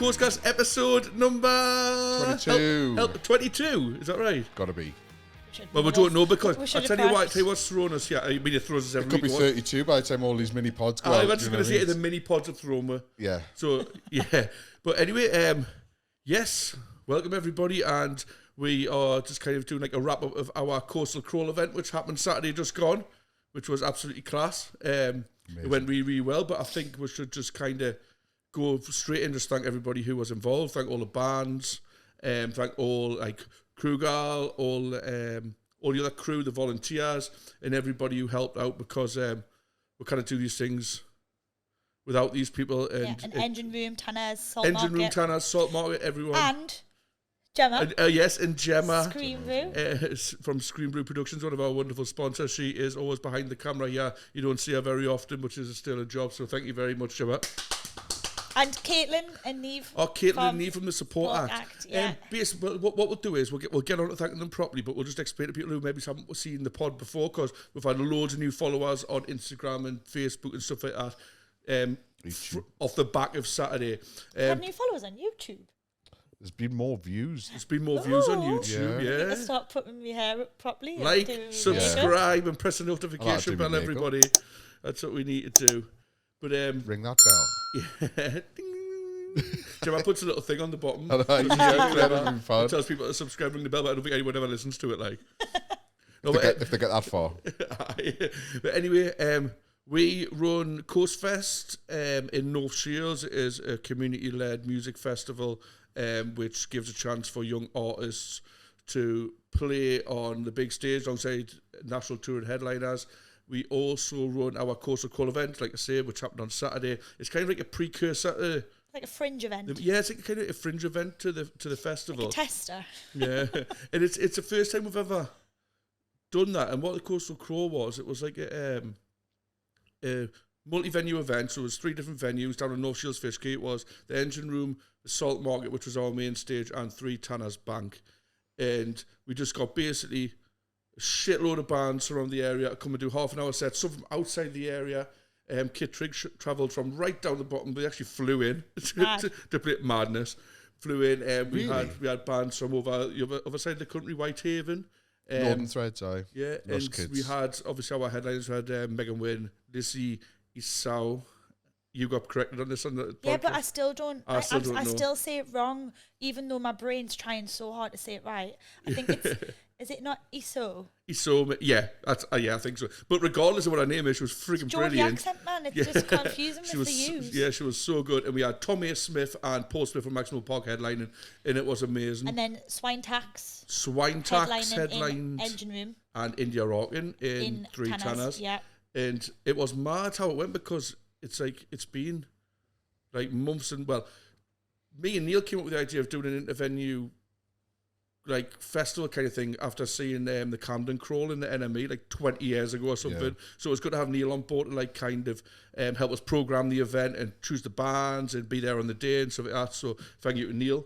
Coastcast episode number 22. 22, is that right? Gotta be. Well, we don't know because I'll tell you what's thrown us here. I mean, it throws us every week. It could be 32 by the time all these mini pods go out. I was just going to say the mini pods are thrown me. Yeah. So, yeah. But anyway, yes, welcome everybody. And we are just kind of doing like a wrap up of our Coastal Crawl event, which happened Saturday just gone, which was absolutely class. It went really, really well. But I think we should just kind of go straight in, just thank everybody who was involved, thank all the bands, thank all like crew gal, all the other crew, the volunteers, and everybody who helped out because we kind of do these things without these people. And Engine Room, Tanners, Salt Market, everyone. And Gemma. And Gemma. Scream Brew. From Scream Brew Productions, one of our wonderful sponsors. She is always behind the camera here. You don't see her very often, which is still a job, so thank you very much, Gemma. And Caitlin and Neve. Oh, Caitlin and Neve from the Support Act. Yeah. Basically, what we'll do is we'll get on to thanking them properly, but we'll just explain to people who maybe haven't seen the pod before, because we've had loads of new followers on Instagram and Facebook and stuff like that off the back of Saturday. Had new followers on YouTube. There's been more views. There's been more views on YouTube, yeah. I need to start putting my hair up properly. Like, subscribe, and press the notification bell, everybody. That's what we need to do. But ring that bell. Yeah. Gemma puts a little thing on the bottom. It tells people to subscribe, ring the bell, but I don't think anyone ever listens to it. Like, no, if they get that far. But anyway, we run Coast Fest in North Shields. It is a community-led music festival which gives a chance for young artists to play on the big stage alongside national touring headliners. We also run our Coastal Crawl event, like I say, which happened on Saturday. It's kind of like a precursor to... Like a fringe event. Yeah, it's like kind of a fringe event to the festival. Like a tester. Yeah. And it's the first time we've ever done that. And what the Coastal Crawl was, it was like a multi-venue event. So it was 3 different venues down in North Shields Fishgate. It was the Engine Room, the Salt Market, which was our main stage, and 3 Tanners Bank. And we just got basically... shitload of bands around the area to come and do half an hour sets, some from outside the area. Kit Trigg travelled from right down the bottom, but they actually flew in to play Madness. Flew in. We had bands from over the other side of the country, Whitehaven. Northern Threads, yeah, Lost and Kids. we had, obviously, our headliners. We had Megan Wynn, Lizzie, Isao. You got corrected on this on the podcast. Yeah, but I still don't. I still say it wrong, even though my brain's trying so hard to say it right. I think it's. Is it not Iso? Iso, yeah, I think so. But regardless of what her name is, she was freaking brilliant. The accent, man, it's just confusing me for you. Yeah, she was so good. And we had Tommy Smith and Paul Smith from Maximum Park headlining, and it was amazing. And then Swine Tax headlined Engine Room. And India Rockin' in 3 Tanners. Yeah. And it was mad how it went, because it's been like months, and well, me and Neil came up with the idea of doing an intervenue like festival kind of thing after seeing the Camden Crawl in the NME like 20 years ago or something. Yeah. So it was good to have Neil on board to like kind of help us program the event and choose the bands and be there on the day and stuff like that. So thank you to Neil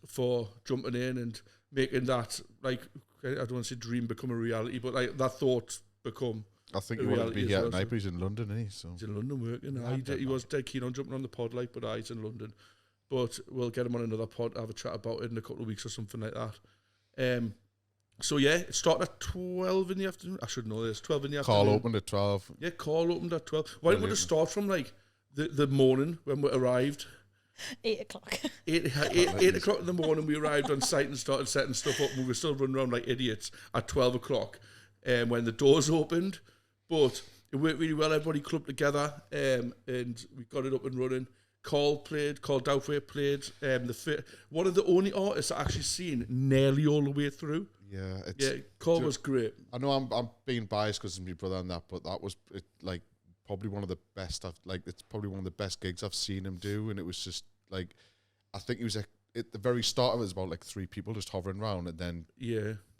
for jumping in and making that, like, I don't want to say dream become a reality, but like that thought become I think he wanted to be here tonight, but he's in London, isn't he? So. He's in London working. He was dead keen on jumping on the pod, like, but he's in London. But we'll get him on another pod, have a chat about it in a couple of weeks or something like that. So yeah, it started at 12 in the afternoon. I should know this. 12 in the afternoon. Call opened at 12. Yeah, call opened at 12. Why didn't we just start from like the morning when we arrived? 8 o'clock. 8 o'clock in the morning we arrived on site and started setting stuff up, and we were still running around like idiots at 12 o'clock when the doors opened. But it worked really well. Everybody clubbed together and we got it up and running. Carl Doubtfire played. One of the only artists I actually seen nearly all the way through. Yeah, Carl was great. I know I'm being biased because it's my brother and that, but that was like probably one of the best. It's probably one of the best gigs I've seen him do, and it was just like I think he was at the very start of it was about like 3 people just hovering around, and then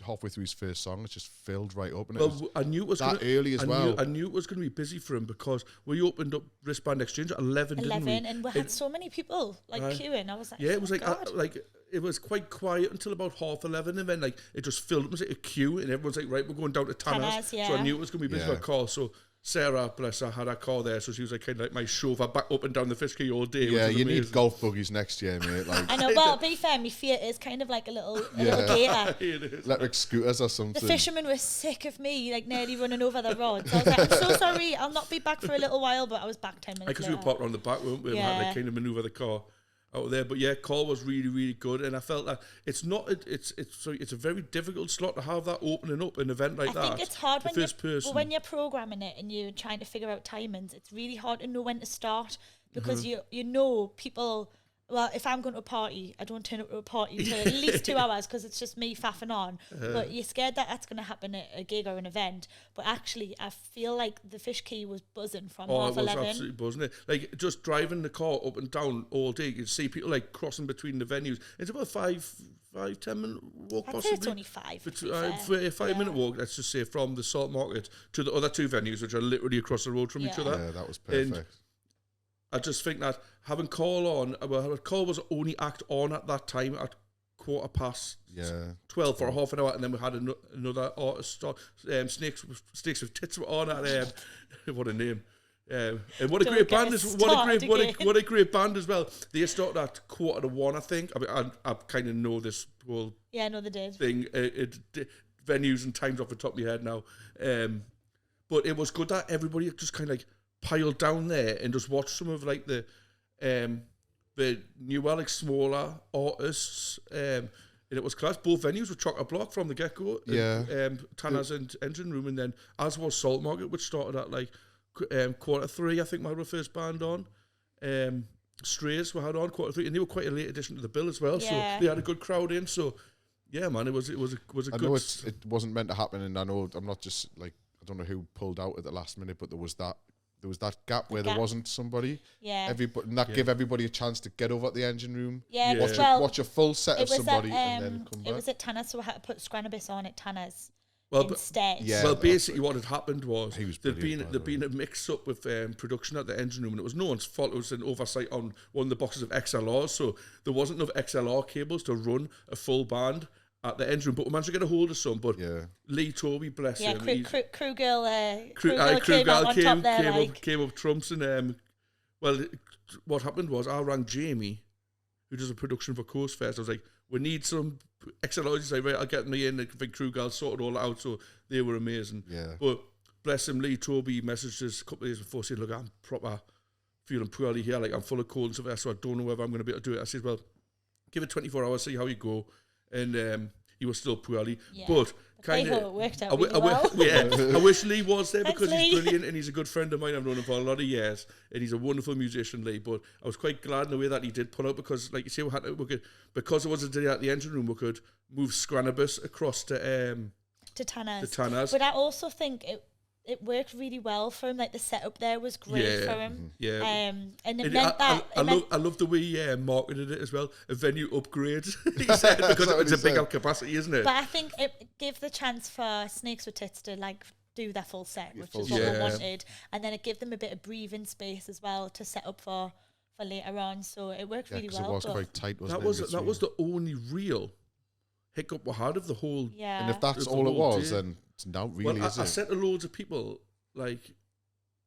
halfway through his first song, it just filled right up. And I knew it was early as well. I knew it was going to be busy for him because we opened up Wristband Exchange at 11, didn't we? And we had so many people queuing. I was like, it was it was quite quiet until about 11:30, and then like it just filled up. It was like a queue, and everyone's like, right, we're going down to Tanners. So I knew it was going to be busy for a call. So Sarah, bless her, had her car there, so she was like kind of like my chauffeur back up and down the Fish Quay all day. Yeah, which was you amazing. need golf buggies next year, mate. Like, I know. Well, to be fair, my Fiat is kind of like a little gator. It is. electric scooters or The something. fishermen were sick of me, like nearly running over the rods. I was like, I'm so sorry, I'll not be back for a little while, but I was back 10 minutes Because later. we were parked around the back, weren't we? And we had to Yeah. kind of manoeuvre the car out there. But yeah, call was really, really good, and I felt that it's a very difficult slot to have that opening up an event like that. I think it's hard the when first person. when you're programming it and you're trying to figure out timings. It's really hard to know when to start because you know people. Well, if I'm going to a party, I don't turn up to a party until at least 2 hours because it's just me faffing on. But you're scared that that's going to happen at a gig or an event. But actually, I feel like the Fish Quay was buzzing from Oh, half it was 11. absolutely buzzing it. Like just driving the car up and down all day, you see people like crossing between the venues. It's about a 5-10 minute walk, I'd possibly. say it's only 5. But, to be fair. a 5 minute walk, let's just say, from the Salt Market to the other two venues, which are literally across the road from each Yeah. other. Yeah, that was perfect. And I just think that having Call on, well, Call was only act on at that time at 12 for a half an hour, and then we had another artist start. Snakes with Tits were on at what a name. And what a Don't great get band! me What started a great band as well. They started at 1:45, I think. I mean, I kind of know this whole Yeah, no, they did. thing, venues and times off the top of my head now. But it was good that everybody just kind of like piled down there and just watched some of like the newer, like smaller artists. And it was class. Both venues were chock-a-block from the get-go. Yeah. Tanner's and Engine Room, and then as was Salt Market, which started at like 3:15, I think my first band on. Strays were had on 3:15, and they were quite a late addition to the bill as well. Yeah. So they had a good crowd in. So yeah, man, it was a I good. know it wasn't meant to happen, and I know I'm not just like, I don't know who pulled out at the last minute, but there was that gap where there wasn't somebody. Yeah. Everybody, and that gave everybody a chance to get over at the Engine Room. Yeah, Yeah. well, Watch a full set it of was somebody at, and then come it back. was at Tanner's, so I had to put Scranabis on at Tanner's Well, instead. yeah. well, basically, what had happened was He was there'd brilliant, by been the way. a mix up with production at the Engine Room, and it was no one's fault. It was an oversight on one of the boxes of XLRs, so there wasn't enough XLR cables to run a full band at the Engine Room. But we managed to get a hold of some. But Yeah. Lee Toby, bless Yeah, him, crew girl Crew came out on top there, like. came up trumps, and what happened was I rang Jamie, who does a production for Coastcast. I was like, we need some XLRs. He's like, right, I'll get me in. I think Crew Girl sorted all out, so they were amazing. Yeah. But bless him, Lee Toby messaged us a couple of days before saying, look, I'm proper feeling poorly here, like I'm full of cold and stuff, so I don't know whether I'm going to be able to do it. I said, well, give it 24 hours, see how you go. And he was still poorly, Yeah. but Hey, kind it of. worked out really well. I wish Lee was there Thanks, because he's Lee. brilliant and he's a good friend of mine. I've known him for a lot of years, and he's a wonderful musician, Lee. But I was quite glad in the way that he did pull out because, like you say, because it was a day at the Engine Room, we could move Scranabis across to Tanner's. Tanner's. But I also think it worked really well for him. Like the setup there was great Yeah. for him. Yeah. And it And meant that. I love the way he marketed it as well. A venue upgrade, he said, because what it's he a bigger said. capacity, isn't it? But I think it gave the chance for Snakes with Tits to like do their full set, which is what Yeah. we wanted, and then it gave them a bit of breathing space as well to set up for later on. So it worked Yeah, really because well. it was but quite tight, wasn't that it? was in that was between? the only real hiccup we had of the whole. yeah. And if that's It's the all it whole was, day. then it's not really, Well, is I it? said to loads of people, like,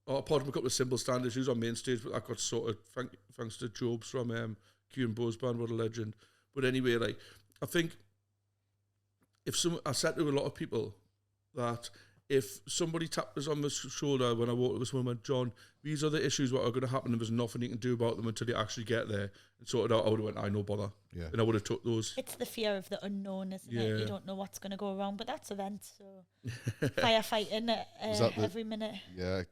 apart from a couple of simple stand issues on main stage, but that got sorted thanks to Jobs from Kieran Bowe's band, what a legend. But anyway, like, I think I said to a lot of people that if somebody tapped us on the shoulder when I walked up to someone and went, John, these are the issues that are going to happen and there's nothing you can do about them until you actually get there and sort it out, I would have went, no bother. Yeah. And I would have took those. It's the fear of the unknown, isn't it? Yeah. You don't know what's going to go wrong, but that's events, so firefighting Was that the- every minute. Yeah.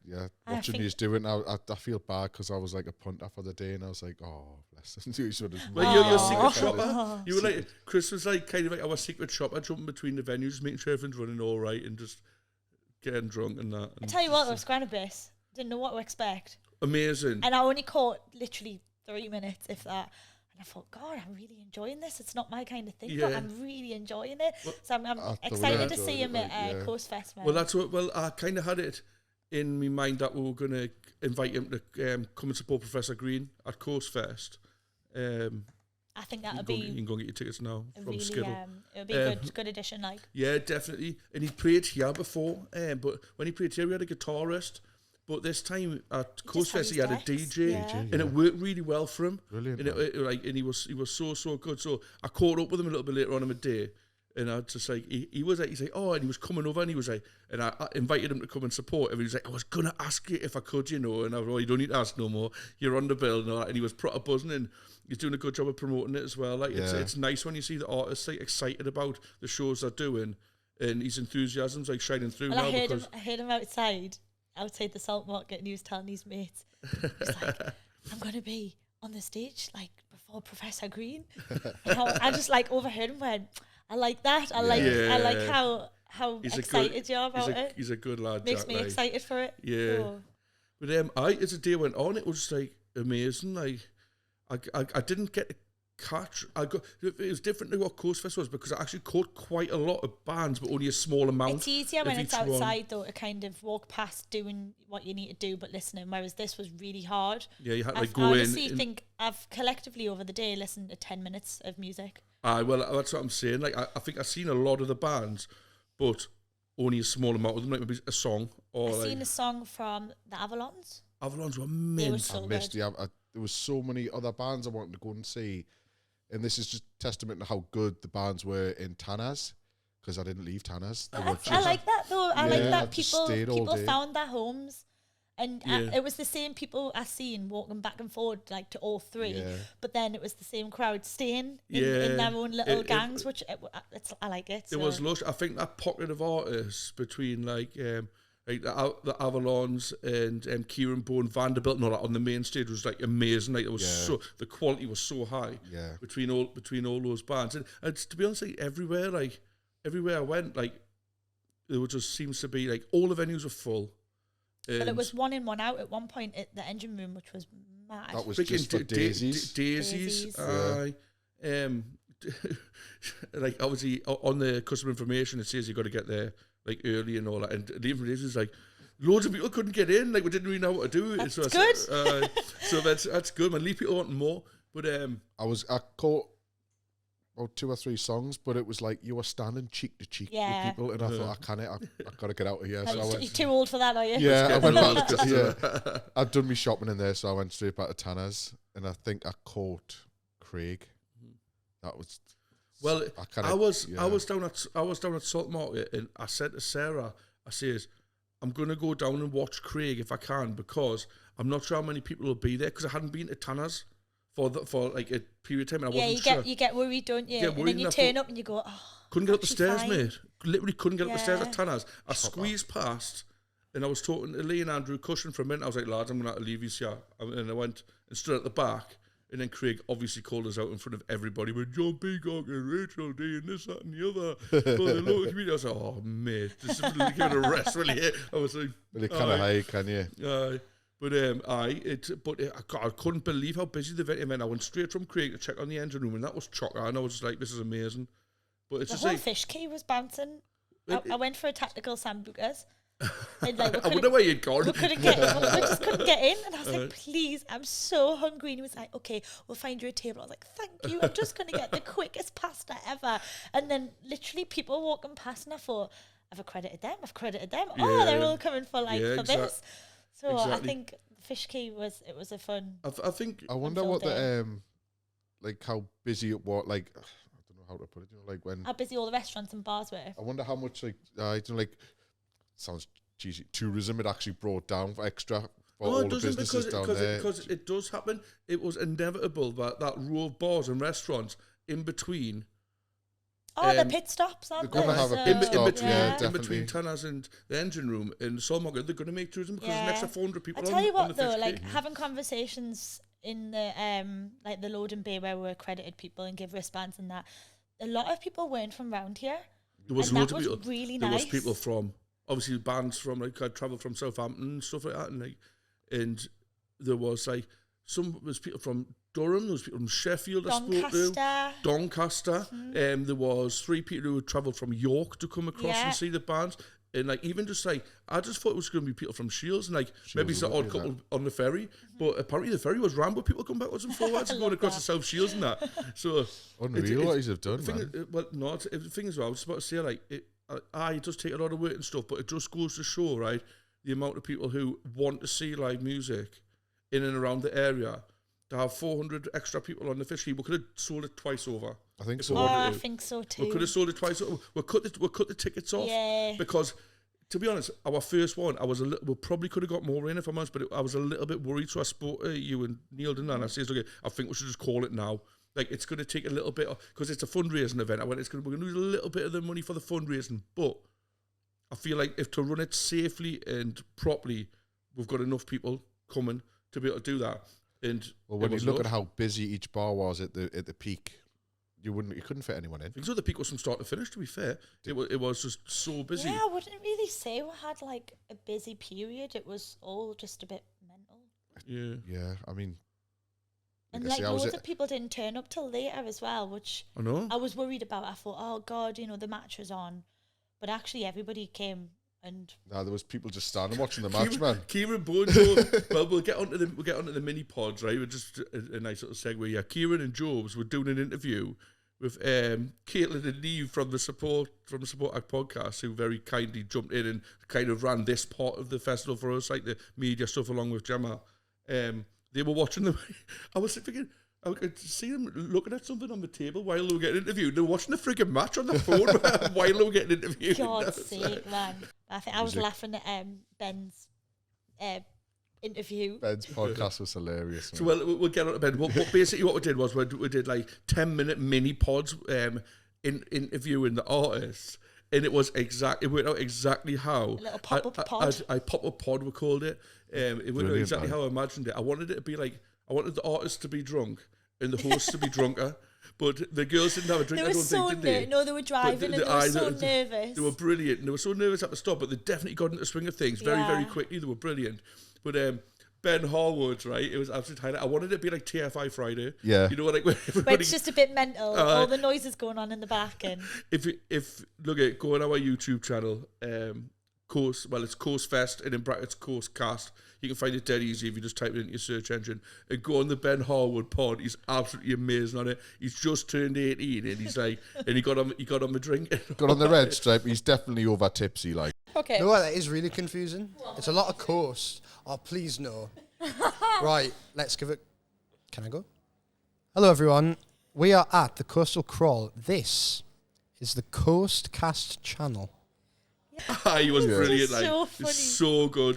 I Watching think- you doing, I feel bad because I was like a punter for the day, and I was like, oh, bless him. You should have. Well, you're Aw. secret shopper. You were like, Chris was like kind of like our secret shopper, jumping between the venues, just making sure everything's running all right and just getting drunk and that. I And tell you what, it was Granabis. Didn't know what to expect. amazing. And I only caught literally 3 minutes, if that. And I thought, God, I'm really enjoying this. It's not my kind of thing, but Yeah. I'm really enjoying it. So I'm I thought excited I to see enjoyed him it, at yeah. Coast Fest, man. Well, that's what. Well, I kind of had it in my mind that we were going to invite him to come and support Professor Green at Coast Fest. I think You that would can be go and get your tickets now a from really, Skittle. it would be a good addition, like. Yeah, definitely. And he played here before, but when he played here, we had a guitarist But this time at He just had Coastcast, his he had a decks. DJ, Yeah. and it worked really well for him. Brilliant. And and he was so good. So I caught up with him a little bit later on in the day, and I just like he was like, he's like, oh, and he was coming over, and he was like, and I invited him to come and support him. He was like, I was gonna ask you if I could, and I was like, oh, you don't need to ask no more. You're on the bill and all that. And he was proper buzzing, and he's doing a good job of promoting it as well. Like it's nice when you see the artists like excited about the shows they're doing, and his enthusiasm's like shining through. Well, now I heard him outside the Salt Market, and he was telling his mates, he's like, I'm going to be on the stage like before Professor Green. And I just like overheard him when I like that. I like how excited you are about it. He's a good lad. Makes Jack, me like. excited for it. Yeah. Oh. But as the day went on, it was like amazing. Like I didn't get to catch. It was different to what Coast Fest was because I actually caught quite a lot of bands, but only a small amount. It's easier when it's outside though to kind of walk past doing what you need to do, but listening. Whereas this was really hard. Yeah, you had to I go in. I honestly think I've collectively over the day listened to 10 minutes of music. Well, that's what I'm saying. Like I think I've seen a lot of the bands, but only a small amount of them. Like maybe a song or I've seen a song from the Avalons. Avalons were They mint. were so I missed good. there was so many other bands I wanted to go and see, and this is just testament to how good the bands were in Tanner's, because I didn't leave Tanner's. I like that though. I like I that just people stayed all day. found their homes, and it was the same people I seen walking back and forward like to all three. Yeah. But then it was the same crowd staying in their own little gangs, which I like it. It was lush. I think that pocket of artists between like the Avalons and Kieran Boone, Vanderbilt and all that on the main stage was like amazing. Like it was the quality was so high between all those bands. And to be honest, like, everywhere I went, like there just seems to be like all the venues were full. But it was 1 in 1 out at one point at the engine room, which was mad. That was just for Daisies. Daisies. Like obviously on the customer information it says you got to get there like early and all that, and the information is like loads of people couldn't get in, like we didn't really know what to do. That's so good. So that's good, man. Leave people wanting more. But I caught about 2 or 3 songs, but it was like you were standing cheek to cheek with people, and I thought I got to get out of here. So You're too old for that, are you? Yeah, I went back to, I'd done my shopping in there, so I went straight back to Tanner's, and I think I caught Craig. That was I was down at Salt Market, and I said to Sarah, I says, I'm gonna go down and watch Craig if I can, because I'm not sure how many people will be there, because I hadn't been to Tanner's for like a period of time, and I wasn't sure. You get worried, don't you? And then you turn up and you go, oh, couldn't get up the stairs, fine. mate. Literally couldn't get up the stairs at Tanner's. I squeezed past, and I was talking to Lee and Andrew Cushion for a minute. I was like, lads, I'm gonna have to leave you here, and I went and stood at the back. And then Craig obviously called us out in front of everybody with John Peacock and Rachel D and this, that and the other for the local community. I was like, oh mate, just give it a rest, really. I was like, really kind of high, can you? I couldn't believe how busy the event. I went straight from Craig to check on the engine room, and that was chocker. And I was just like, this is amazing. But it's the just whole like fish key was bouncing. I went for a tactical sambucas. And I wonder where you'd gone. We just couldn't get in, and I was like, please, I'm so hungry. And he was like, okay, we'll find you a table. I was like, thank you, I'm just going to get the quickest pasta ever. And then literally people walking past, and I thought, I've accredited them. Oh, they're all coming for this. So exactly. I think Fish Key was a fun. I wonder what the like how busy it was. Like I don't know how to put it. Like when how busy all the restaurants and bars were. I wonder how much sounds cheesy. Tourism it actually brought down for extra for all the businesses down there. Because it does happen. It was inevitable that row of bars and restaurants in between. Oh, the pit stops, aren't they? They're going to have a pit stop, in between Tanner's and the engine room in Solmarket. They're going to make tourism because there's an extra 400 people. I tell you what, though, like having conversations in the like the loading bay where we're accredited people and give wristbands and that, a lot of people weren't from around here. There was loads of people. Really there nice. was people from obviously bands from like I travelled from Southampton and stuff like that, and there was like was people from Durham, there was people from Sheffield I spoke to, Doncaster. There was 3 people who had travelled from York to come across and see the bands. And like even just like I just thought it was going to be people from Shields and like maybe it's an odd couple on the ferry, but apparently the ferry was rammed with people coming backwards and forwards and going across the South Shields and that. So unreal what he's done, man. The thing is, I was about to say like it does take a lot of work and stuff, but it just goes to show, right? the amount of people who want to see live music in and around the area. To have 400 extra people on the fish heap, we could have sold it twice over. I think if so. we Oh, wanted I to. think so too. We could have sold it twice over. We cut the tickets off. Yeah. Because, to be honest, our first one, we probably could have got more in if I'm honest, but I was a little bit worried, so I spoke to you and Neil and I said, okay, I think we should just call it now. Like, it's going to take a little bit, because it's a fundraising event. I went, we're going to lose a little bit of the money for the fundraising, but I feel like if to run it safely and properly, we've got enough people coming to be able to do that. And well, when you look at how busy each bar was at the peak, you couldn't fit anyone in. I think so. The peak was from start to finish. To be fair, it was just so busy. Yeah, I wouldn't really say we had like a busy period. It was all just a bit mental. Yeah. I mean, and like loads of people didn't turn up till later as well, which I know. I was worried about. I thought, oh God, the match was on, but actually everybody came. And there was people just standing watching the match, man. Kieran Bones. Well, we'll get onto the mini pods, right? We're just a nice little segue. Yeah, Kieran and Jobs were doing an interview with Caitlin and Neve from the Support Act podcast, who very kindly jumped in and kind of ran this part of the festival for us, like the media stuff along with Gemma. They were watching them. I was thinking, I could see them looking at something on the table while they were getting interviewed. They were watching the friggin' match on the phone while they were getting interviewed. God's sake, man. I was laughing at Ben's interview. Ben's podcast was hilarious. Man. So we'll get on to Ben. But basically what we did was we did like 10-minute mini pods interviewing the artists. And it went out exactly how. A little pop-up pod. I pop-up pod, we called it. It went out exactly how I imagined it. I wanted it to be like, I wanted the artists to be drunk and the hosts to be drunker. But the girls didn't have a drink, I don't think, did they? No, they were driving and they were so nervous. They were brilliant. And they were so nervous at the stop, but they definitely got into the swing of things very, very quickly. They were brilliant. But Ben Harwood, right? It was absolute highlight. I wanted it to be like TFI Friday. Yeah. You know what? Like, where it's just a bit mental. All the noises going on in the back. And if look at go on our YouTube channel, it's Coastfest and in brackets Coastcast. You can find it dead easy if you just type it into your search engine and go on the Ben Harwood pod. He's absolutely amazing on it. He's just turned 18 and he's like, and he got on the drink. Got on the red stripe. He's definitely over tipsy, like. Okay. No, that is really confusing. What? It's a lot of coast. Oh, please no. Right, let's give it. Can I go? Hello, everyone. We are at the Coastal Crawl. This is the Coastcast channel. He was brilliant, like so funny.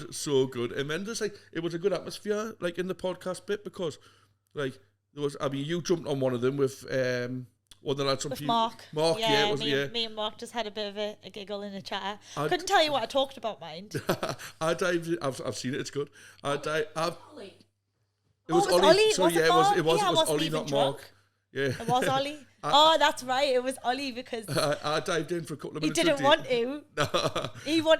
so good. And then there's like it was a good atmosphere, like in the podcast bit because, like there was. I mean, you jumped on one of them with one of the lads from Mark. Mark, yeah, me and Mark just had a bit of a giggle in a chat. Couldn't tell you what I talked about, mind. I dived. I've seen it. It's good. It was Ollie. Ollie. Sorry, was it Mark? it was wasn't Ollie, even not drunk. Mark. Yeah, It was Ollie. That's right. It was Ollie because I dived in for a couple of he minutes. didn't want to.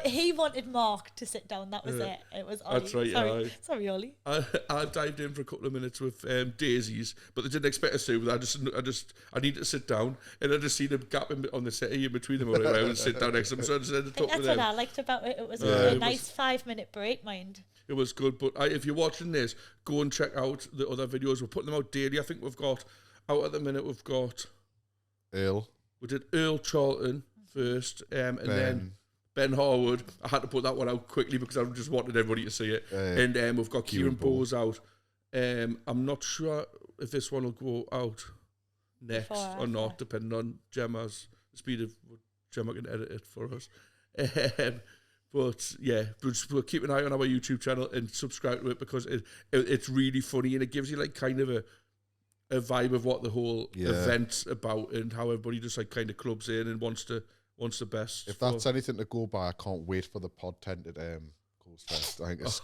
He wanted Mark to sit down. That was it. It was Ollie. That's right. Sorry, sorry, Ollie. I dived in for a couple of minutes with daisies, but they didn't expect us to. I needed to sit down, and I just seen a gap on the settee in between them. I would sit down next to them, so I just had to talk That's to them. what I liked about it. It was a nice 5-minute break, mind. It was good, but if you're watching this, go and check out the other videos. We're putting them out daily. I think we've got out at the minute. We've got Earl. We did Earl Charlton first, and then Ben Harwood. I had to put that one out quickly because I just wanted everybody to see it. And we've got Kieran Bowes out. I'm not sure if this one will go out next or not, depending on Gemma's the speed of what Gemma can edit it for us. But yeah, we'll keep an eye on our YouTube channel and subscribe to it because it's really funny and it gives you like kind of a vibe of what the whole event's about and how everybody just like kind of clubs in and wants the best. If that's anything to go by, I can't wait for the pod tent at Coastfest. I think that's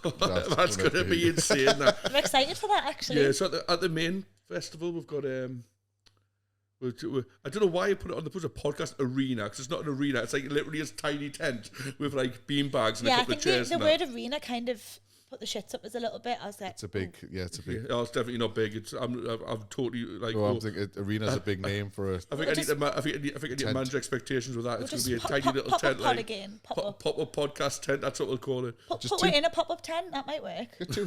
going to be insane. I'm excited for that actually. Yeah, so at the main festival we've got I don't know why I put it on the podcast arena because it's not an arena. It's like literally a tiny tent with like bean bags and a couple of chairs. The word arena kind of put the shits up as a little bit. I was like, it's a big. It's definitely not big. I'm totally like. I'm thinking arena's a big name for it. I think I need to manage expectations with that. It's going to be a tiny little tent, like again. Pop up podcast tent. That's what we'll call it. Put it in a pop up tent. That might work. Get two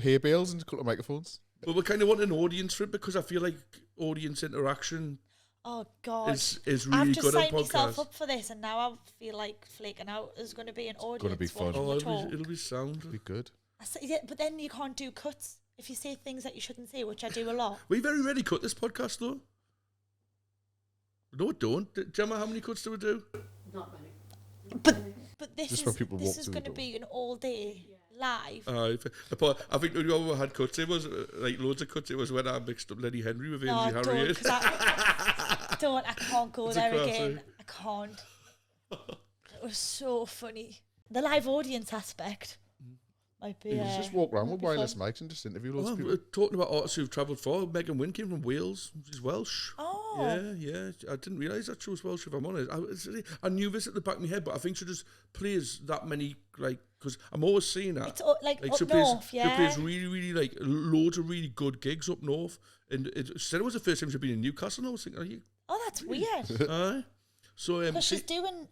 hay bales and a couple of microphones. But we kind of want an audience for it because I feel like audience interaction Oh God, is really I've just good on signed myself podcasts. up for this, and now I feel like flaking out. There's going to be an audience be fun. watching Oh, the talk. it'll be sound. It'd be good. Yeah, but then you can't do cuts if you say things that you shouldn't say, which I do a lot. We very rarely cut this podcast though. No, don't. Gemma, how many cuts do we do? Not many. But this Just when people walk this is through the going to door. be an all day live. I think the only one we had cuts. It was like loads of cuts. It was when I mixed up Lenny Henry with No, Ainsley don't, Harriet. 'cause I can't go It's a there classic. again. I can't. It was so funny. The live audience aspect might be. You can just walk around might with be wireless fun. mics and just interview lots Oh, of people. we're talking about artists who've travelled far. Megan Wynn came from Wales. She's Welsh. Oh, Yeah. I didn't realise that she was Welsh, if I'm honest. I knew this at the back of my head, but I think she just plays that many, like, because I'm always seeing that. it's like Like up she plays, north, yeah. she plays really, really, like, loads of really good gigs up north. And she said it was the first time she'd been in Newcastle, and I was thinking, are you... Oh, that's weird. Aye. So, Because she's doing,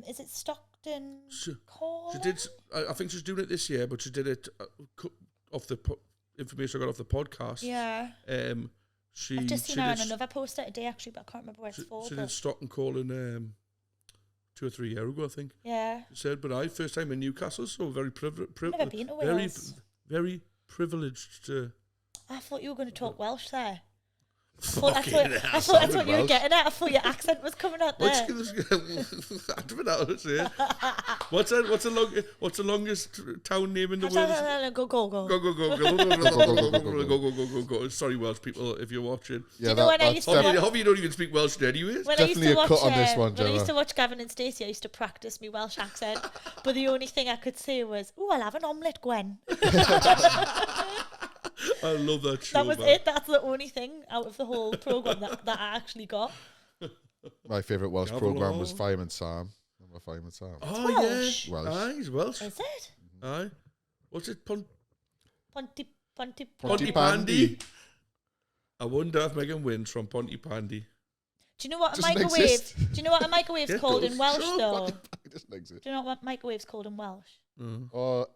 is it Stockton She Corner? did. I think she's doing it this year, but she did it off the information I got off the podcast. Yeah. She. I've just seen she her on did, another poster today, actually, but I can't remember where it's for. She but did Stockton Calling 2 or 3 years ago, I think. yeah. She said, but first time in Newcastle, so very Never been to very, Wales. very privileged to. I thought you were going to talk Welsh there. I Fucking thought that's what you were Welsh. getting at. I thought your accent was coming out there. I don't know what to say. What's the longest town name in the world? Go. Go. Sorry, Welsh people, if you're watching. Yeah, know when I used to I hope you don't even speak Welsh anyways. When I used Definitely to a watch, cut on this one, when I used Gemma. to watch Gavin and Stacey, I used to practice my Welsh accent, but the only thing I could say was, "Ooh, I'll have an omelette, Gwen." I love that show. That was man. it. That's the only thing out of the whole program that I actually got. My favourite Welsh Gavel programme was on. Fireman Sam. Remember Fireman Sam? Oh Welsh. yeah, Welsh. Aye, he's Welsh. Is it? Aye, what's it? Pontypandy. Pontypandy. I wonder if Megan wins from Pontypandy. Do you know what a Doesn't microwave? exist. Do you know what a microwave's Yeah, it called does. in Welsh Sure, though? It doesn't exist. Do you know what microwave's called in Welsh? Or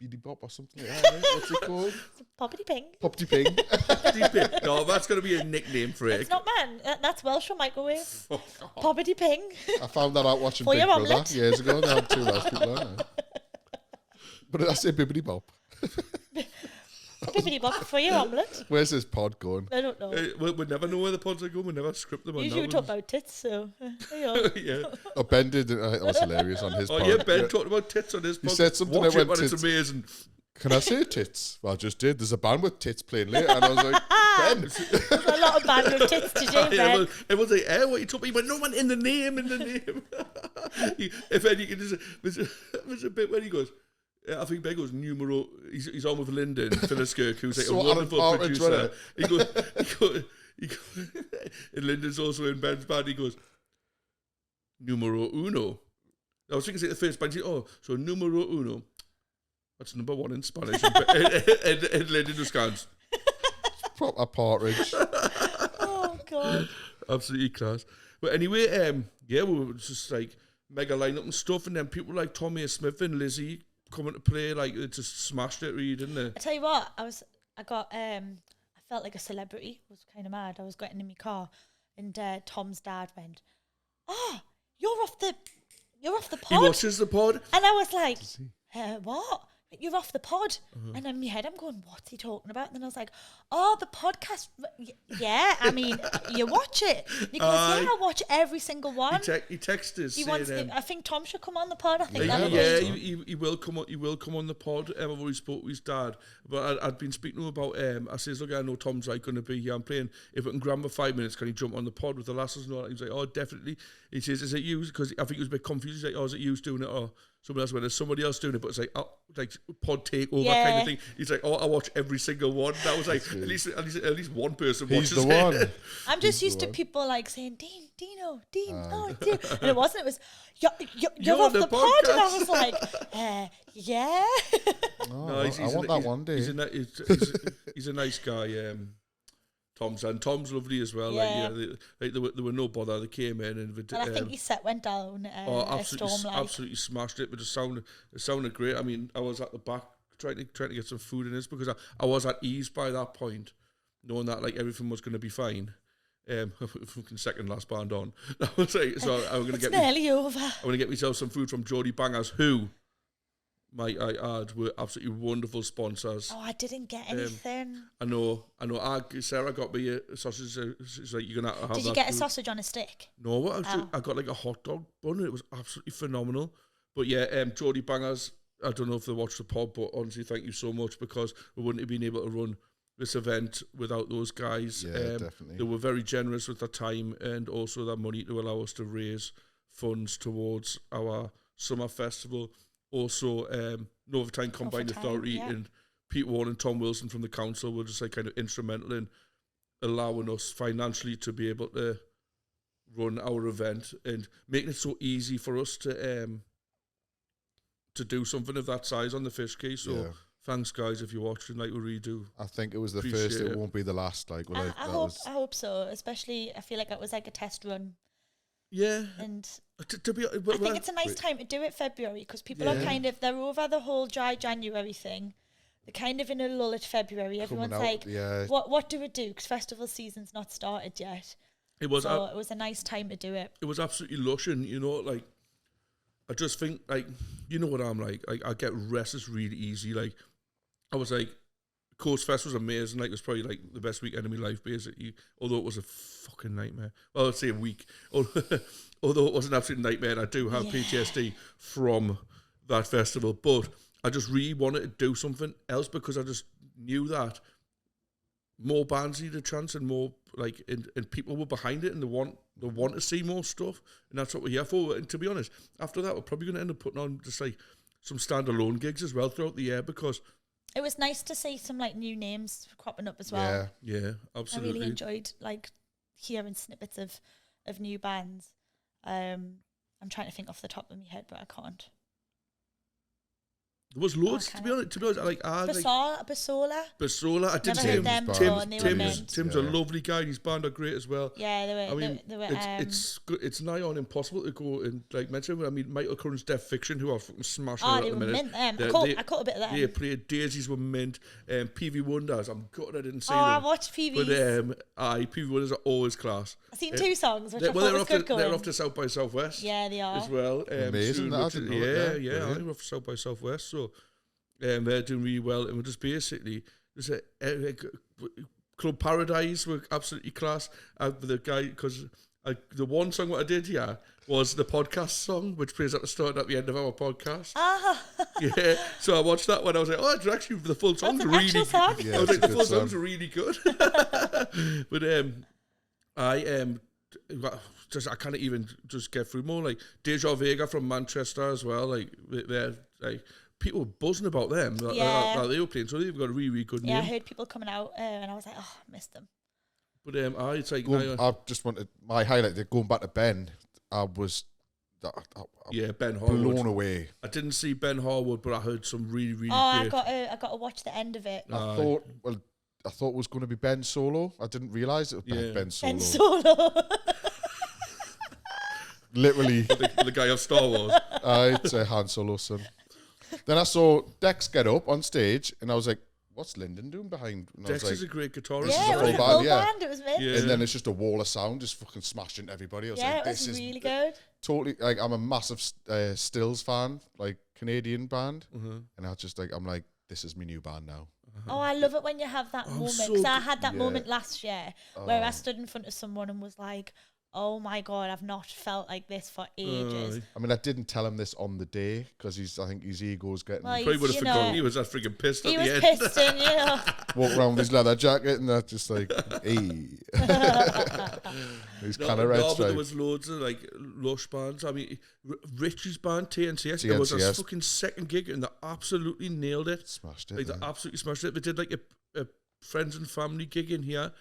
Beady Bop or something like that. Right? What's it called? Poppity ping. Popty Ping. No, that's going to be a nickname for it. It's not man. That's Welsh for microwave. Poppity ping. I found that out watching For Big your Brother omelette. years ago. They had 2 Welsh people on there. But did I say Bibbidi Bop? Bibbidi bop for your omelette. Where's this pod going? I don't know. We never know where the pods are going. We never script them. Usually we talk about tits, so there you go. Yeah. Oh, Ben did. That was hilarious on his Oh pod. yeah, Ben talked about tits on his He pod. said something Watch that it, went man, it's tits. amazing. Can I say tits? Well, I just did. There's a band with tits playing later. And I was like, Ben. There's a lot of bad with tits to do, Yeah, Ben. everyone's like, what you talking about? But no one in the name. If any, there's a bit where he goes, I think Ben goes, numero, he's on with Lyndon Philliskirk, who's like So a wonderful Partridge, producer. wasn't He goes, and Lyndon's also in Ben's band, he goes, numero uno. I was thinking the first band, so numero uno. That's number 1 in Spanish. and Lyndon just goes, Proper Partridge. Oh god. absolutely class. But anyway, we were just like mega lineup and stuff, and then people like Tommy Smith and Lizzie coming to play, like they just smashed it, really, didn't they? I tell you what, I felt like a celebrity. It was kind of mad. I was getting in my car, and Tom's dad went, "Oh, you're off the He pod," watches the pod. and I was like, "What? You're off the pod?" And in my head, I'm going, "What's he talking about?" And then I was like, "Oh, the podcast. Yeah, I mean, you watch it." He goes, "Yeah, I watch every single one." He texted us He saying, wants. I think Tom should come on the pod. I think that would yeah, be. he will come on. He will come on the pod. I've already spoke with his dad, but I'd been speaking to him about. I says, look, I know Tom's like going to be here. I'm playing. If we can grab him for 5 minutes, can he jump on the pod with the lasses and all that? He's like, oh, definitely. He says, is it you? Because I think he was a bit confused. He's like, oh, is it you doing it or somebody else? When there's somebody else doing it, but it's like, like pod takeover kind of thing. He's like, oh, I watch every single one. That was like, at least one person He's watches the it. one. I'm just used to people like saying, Dean, Dino, Dean, no, it's you. And it wasn't, it was, you're off on the the pod. And I podcast. was like, yeah. Oh, No, I want that one day. He's a nice guy. Tom's Tom's lovely as well. Yeah. There were no bother. They came in and And I think his set went down a storm like. absolutely smashed it. But it sounded great. I mean, I was at the back trying to get some food in this because I was at ease by that point. knowing that like everything was going to be fine. Fucking second last band on. I was like, so I'm going to get nearly over. I'm going to get myself some food from Geordie Bangers, who, might I add, were absolutely wonderful sponsors. Oh, I didn't get anything. I know. Sarah got me a sausage. She's like, you're going to have that. Did you get food. a sausage on a stick? No, what I got like a hot dog bun. And it was absolutely phenomenal. But yeah, Geordie Bangers, I don't know if they watched the pod, but honestly, thank you so much, because we wouldn't have been able to run this event without those guys. Yeah, definitely. They were very generous with their time and also their money to allow us to raise funds towards our summer festival. Also, Novotyne Combined Authority and Pete Warren and Tom Wilson from the council were just like kind of instrumental in allowing us financially to be able to run our event and making it so easy for us to do something of that size on the fish case. So thanks, guys, if you're watching, like we really do. I think it was the first, it won't be the last. Like, I hope so, especially I feel like it was like a test run. Yeah. And to be, I think it's a nice time to do it February, because people are kind of, they're over the whole dry January thing. They're kind of in a lull at February. Everyone's like, what do we do? Because festival season's not started yet. It was a nice time to do it. It was absolutely lush, and you know, like, I just think, like, you know what I'm like I get restless really easy. Like, I was like, Coastfest was amazing. Like, it was probably like the best weekend of my life, basically. Although it was a fucking nightmare. Well, I'd say a week. Although it was an absolute nightmare, and I do have PTSD from that festival. But I just really wanted to do something else, because I just knew that more bands needed a chance, and more like and people were behind it, and they want to see more stuff, and that's what we're here for. And to be honest, after that, we're probably going to end up putting on just like some standalone gigs as well throughout the year, because it was nice to see some like new names cropping up as well. Yeah, absolutely. I really enjoyed like hearing snippets of new bands. I'm trying to think off the top of my head, but I can't. There was loads, to be honest. Basola. I did see him. Tim's a lovely guy, and his band are great as well. Yeah, they were. It's nigh on impossible to go and like mention. I mean, Michael Curran's Deaf Fiction, who are fucking smashing it at the minute. Mint, I caught a bit of that. They played. Daisies were mint. PV Wonders, I'm gutted I didn't see them. I watched PVs. But PV Wonders are always class. I've seen 2 songs, which I thought was good going. They're off to South by Southwest. Yeah, they are as well. Amazing. They're off to South by Southwest. So. They're doing really well, and we're just basically Club Paradise were absolutely class. The guy, because the one song what I did here was the podcast song, which plays at the start and at the end of our podcast. Yeah, so I watched that one. I was like, oh, actually the full song's really good. Yeah, I was like, the full song's really good. But I can't even just get through more. Like Deja Vega from Manchester as well. Like they're like. People were buzzing about them that they were playing, so they've got a really, really good name. Yeah, I heard people coming out, and I was like, oh, I missed them. But it's like I just wanted my highlight. Going back to Ben, I was Ben Harwood, blown away. I didn't see Ben Harwood, but I heard some really, really. I got to watch the end of it. I thought it was going to be Ben solo. I didn't realise it was Ben Solo. Ben Solo. Literally, the guy of Star Wars. It's a Han Solo son. Then I saw Dex get up on stage, and I was like, what's Lyndon doing behind? And Dex is a great guitarist. Yeah, it was a full band. It was mint. Yeah. And then it's just a wall of sound, just fucking smashed into everybody. I was like, this is really good. Totally, like, I'm a massive Stills fan, like, Canadian band. And I'm like, this is my new band now. Oh, I love it when you have that moment. Because I had that moment last year where I stood in front of someone and was like, oh my God, I've not felt like this for ages. I mean, I didn't tell him this on the day because I think his ego's getting... Well, he probably would have forgotten. He was that freaking pissed at the end. He was pissed and, you know... Walk around with his leather jacket and that just like, hey. He's kind of red stripe. But there was loads of like lush bands. I mean, Richie's band, TNCS, there was a fucking second gig and they absolutely nailed it. Smashed it. Like, they absolutely smashed it. They did like a friends and family gig in here.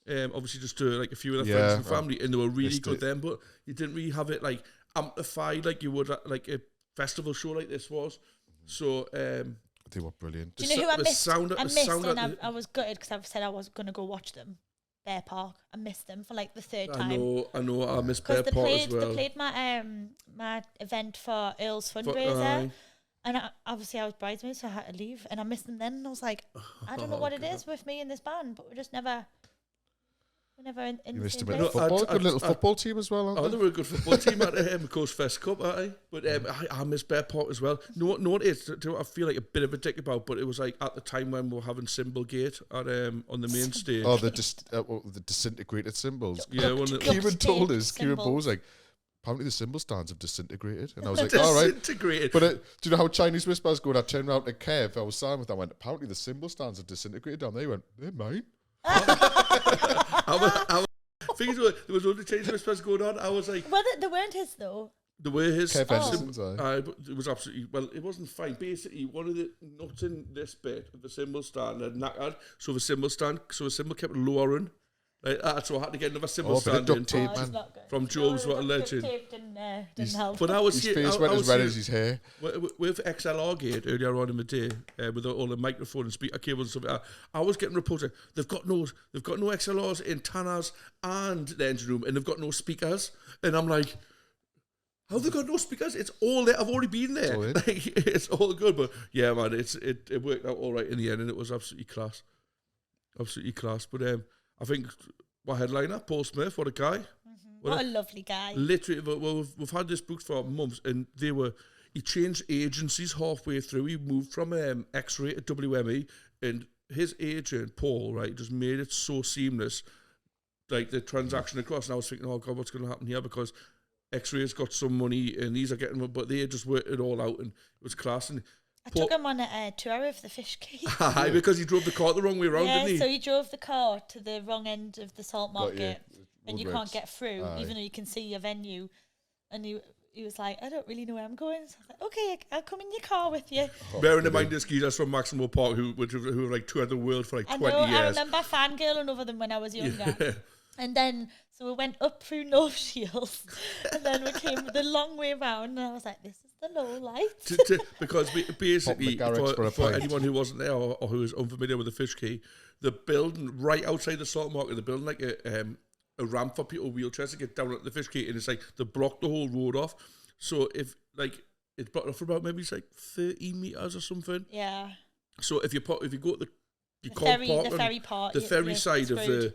Obviously just to like a few of their friends and family, and they were really good then, but you didn't really have it like amplified like you would at, like a festival show like this was. So they were brilliant. Do you know who I missed? I was gutted because I said I was going to go watch them. Bear Park. I missed them for like the third time. I know. I missed Bear Park as well. They played my event for Earl's fundraiser. And obviously I was bridesmaid, so I had to leave, and I missed them then. And I was like, I don't know what it is with me and this band, but we're never in You the missed same him at place. football. Good little football team as well, Oh, aren't they they? were a good football team at the Coastcast Cup, aren't they? But I miss Bear Park as well. No what it is, I feel like a bit of a dick about, but it was like at the time when we were having Symbol Gate at, on the main stage. Oh, the disintegrated symbols. Yeah, one of the- Kieran told us, Kieran Symbols. Ball was like, apparently the symbol stands have disintegrated. And I was like, all right. Disintegrated. But do you know how Chinese whispers go? And I turned around to Kev, I was signing with them, I went, apparently the symbol stands have disintegrated down there. He went, they're mine. Things were, there was other Chinese whispers going on. I was like, Well, they weren't his though. the way his Kev Oh. Henderson's eye. but it was absolutely, well, it wasn't fine. Basically, one of the nuts in this bit of the symbol stand had knackered, so the symbol kept lowering. Like that, so I had to get another symbol Oh, but it stand in duct tape, Oh, it's man. not good. from Job's. What a Duct legend. tape didn't help. But I was His here, face I went as was red here- as his hair. with XLR Gate earlier on in the day, with all the microphone and speaker cables and stuff like that, I was getting reports like, they've got no XLRs in Tanner's and the engine room, and they've got no speakers. And I'm like, how they got no speakers? It's all there. I've already been there. all in. Like, it's all good. But yeah, man, it worked out all right in the end, and it was absolutely class. Absolutely class. But I think what headliner, Paul Smith, what a guy. What a lovely guy. Literally, well, we've had this booked for months, and he changed agencies halfway through. He moved from X-Ray to WME, and his agent, Paul, right, just made it so seamless, like the transaction across. And I was thinking, oh God, what's going to happen here? Because X-Ray's got some money, and these are getting, but they just worked it all out, and it was class. And I took him on a tour of the Fish Quay. because he drove the car the wrong way around, Yeah, didn't he? so he drove the car to the wrong end of the salt Got you. market, and you Roadworks. can't get through, Aye. even though you can see your venue. And he was like, I don't really know where I'm going. So I was like, okay, I'll come in your car with you. Bearing in mind this geezer's from Maximo Park, who were like toured the world for like I 20 know, years. I remember fangirling over them when I was younger. And then, so we went up through North Shields, and then we came the long way round, and I was like, this is the low light. Because basically, Garrix for a for pint. anyone who wasn't there or who is unfamiliar with the Fish Quay, the building right outside the salt market, the building like a ramp for people with wheelchairs to get down at the Fish Quay, and it's like they blocked the whole road off. So if like it's blocked off for about maybe it's like 30 meters or something. Yeah. So if you go to you The can't ferry, park the on ferry part. the you're ferry side screwed.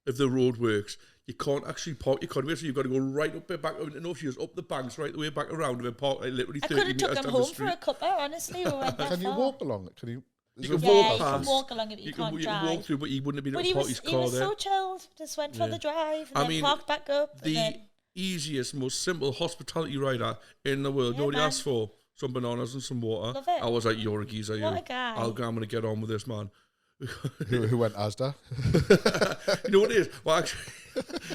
of the road works. You can't actually park your convoy, so you've got to go right up the back of the North Shields, up the banks, right the way back around, and then park like literally I 30 could have meters took him down the home for street. a cuppa, honestly. We went that Can you far. walk along it? Can you? You is can there- walk Yeah, you past. can walk along it, but you can't you drive. can walk through, but you wouldn't have been But able he to park was, his he car was there. so chilled. Just went for the drive, and I then mean, parked back up. and The then, easiest, most simple hospitality rider in the world. Yeah, Nobody man. asked for some bananas and some water. Love it. I was like, you're a geezer, What you. a guy. I'm going to get on with this, man. Who went Asda? You know what it is? Well, actually,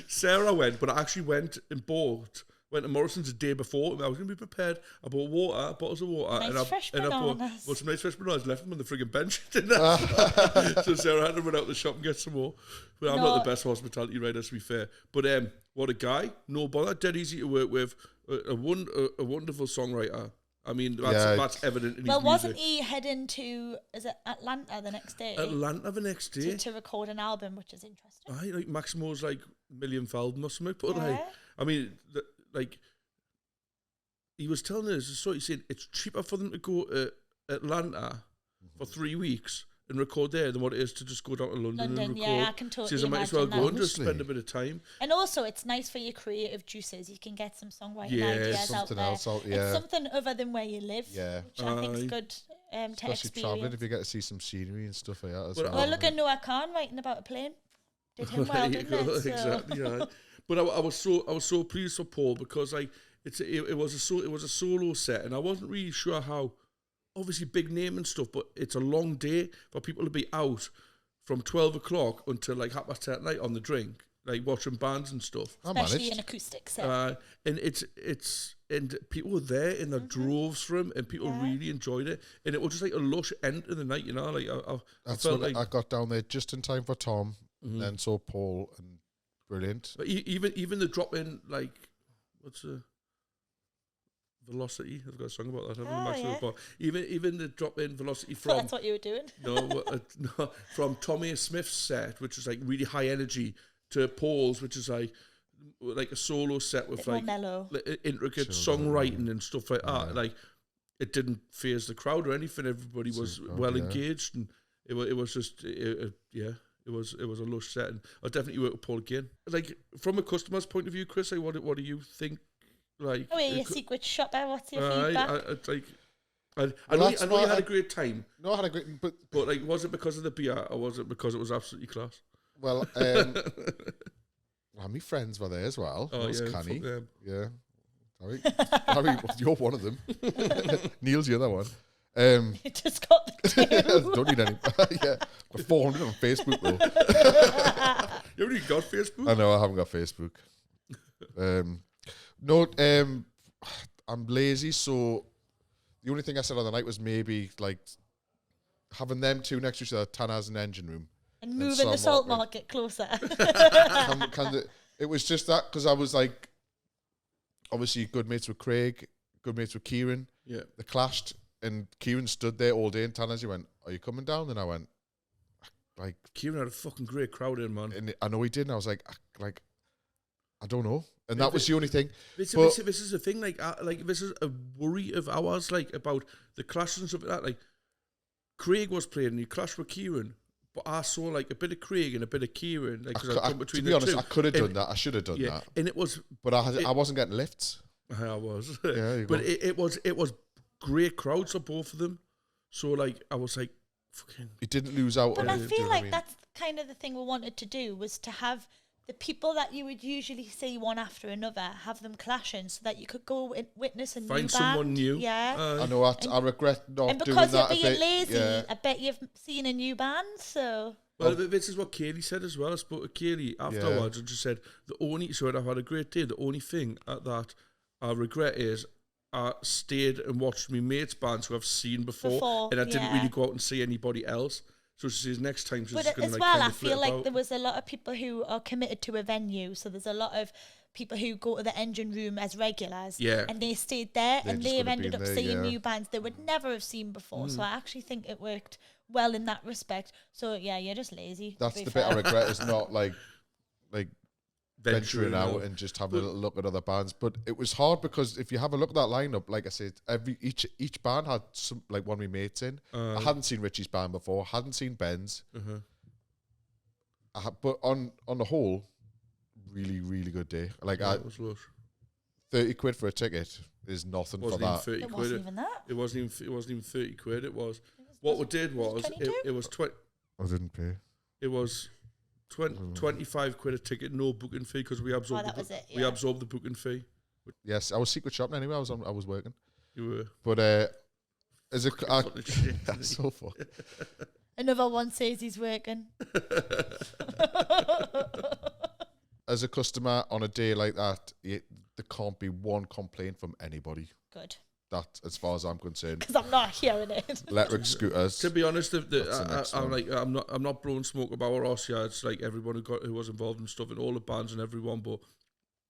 Sarah went, but I actually went to Morrison's the day before, and I was going to be prepared. I bought bottles of water. Nice and I, fresh and I bananas. bought some nice fresh bananas, left them on the frigging bench, didn't I? So Sarah had to run out the shop and get some more. But I'm No. not the best hospitality rider, to be fair. But what a guy. No bother, dead easy to work with. A wonderful songwriter. I mean, that's evident in well, his wasn't music. he heading to, is it Atlanta the next day? Atlanta the next day. to record an album, which is interesting. I like Maximo's like $1,000,000 or something. But Yeah. I mean, like he was telling us, so he's saying it's cheaper for them to go to Atlanta for 3 weeks and record there than what it is to just go down to London and London, record. yeah, I can totally Says I might as well imagine go that. and just spend a Honestly. bit of time. And also, it's nice for your creative juices. You can get some songwriting Yeah, ideas out something there. else out, It's yeah. something other than where you live, Yeah. which I think is Aye. good to Especially travelling, experience. if you get to see some scenery and stuff like that as But well. Well, look at Noah Khan writing about a plane. Did him well, There you didn't go, it? So- exactly. Yeah. But I was so pleased for Paul because like it was a solo set, and I wasn't really sure how. Obviously, big name and stuff, but it's a long day for people to be out from 12 o'clock until like 10:30 at night on the drink, like watching bands and stuff. I Especially managed. an acoustic set. And and people were there in their droves for him, and people Yeah. really enjoyed it. And it was just like a lush end to the night, you know. Like I That's felt when like I got down there just in time for Tom, then saw Paul, and brilliant. but even the drop in, like what's the Velocity? I've got a song about that. Haven't I? Oh, Maximum yeah. Bar. Even the drop in Velocity So from that's what you were doing. no, from Tommy Smith's set, which is like really high energy, to Paul's, which is like a solo set with Bit more like mellow. intricate Chilled out, songwriting and stuff like that. Like it didn't phase the crowd or anything. Everybody was well engaged, and it was just it was a lush setting. I'll definitely work with Paul again. Like from a customer's point of view, Chris, like, what do you think? Like, oh, you're a secret shopper. What's your feedback? I know you had a great time. No, I had a great, but like, was it because of the beer, or was it because it was absolutely class? Well, my friends were there as well. Oh, was yeah, Canny. Yeah. Harry, you're one of them. Neil's the other one. You just got the two. Don't need any. Yeah, but 400 on Facebook though. You haven't even got Facebook? I know I haven't got Facebook. I'm lazy, so the only thing I said on the night was maybe like having them two next to each other, Tanner's and Engine Room, and moving the salt market closer. It was just that because I was like, obviously good mates with Craig, good mates with Kieran. Yeah, they clashed, and Kieran stood there all day, and Tanner's, he went, "Are you coming down?" And I went, like, Kieran had a fucking great crowd in, man. And I know he did, and I was like, I don't know. And that was the only thing. This is the thing, like this is a worry of ours, like about the clashes and stuff like that. Like Craig was playing, and he clashed with Kieran, but I saw like a bit of Craig and a bit of Kieran. Like, to be honest, I could have done that. I should have done that. And it was, but I wasn't getting lifts. I was, yeah. But it was great crowds for both of them. So like I was like, fucking. He didn't lose out. But I feel like that's kind of the thing we wanted to do, was to have the people that you would usually see one after another, have them clashing, so that you could go witness a new band. Find someone new. Yeah. I know. I regret not doing that. And because you're being lazy, I bet you've seen a new band. So. Well, this is what Kaylee said as well. I spoke to Kaylee afterwards, and she said I've had a great day. The only thing that I regret is I stayed and watched my mates' bands who I've seen before and I didn't really go out and see anybody else. So she says next time she's just going to as like well, kind I of flip feel like out. there was a lot of people who are committed to a venue. So there's a lot of people who go to the Engine Room as regulars, and they stayed there, and they've ended up seeing new bands they would never have seen before. So I actually think it worked well in that respect. So yeah, you're just lazy. That's the bit I regret, is not like venturing out and just having a little look at other bands. But it was hard because if you have a look at that lineup, like I said, each band had some, like, one of my mates in. I hadn't seen Richie's band before, hadn't seen Ben's. But on the whole, really, really good day. Like, it was lush. 30 quid for a ticket is nothing for that. It wasn't even that. It wasn't even 30 quid. It was. What we did was it was 20. I didn't pay. It was 25 quid a ticket, no booking fee, because we absorbed we absorbed the booking fee. Yes, I was secret shopping anyway. I was working. You were. But as a that's so fun. Another one says he's working. As a customer on a day like that, there can't be one complaint from anybody. Good. That, as far as I'm concerned, because I'm not hearing it. Electric scooters. To be honest, I'm not blowing smoke about our Ossia. It's like everyone who was involved in stuff, and all the bands and everyone. But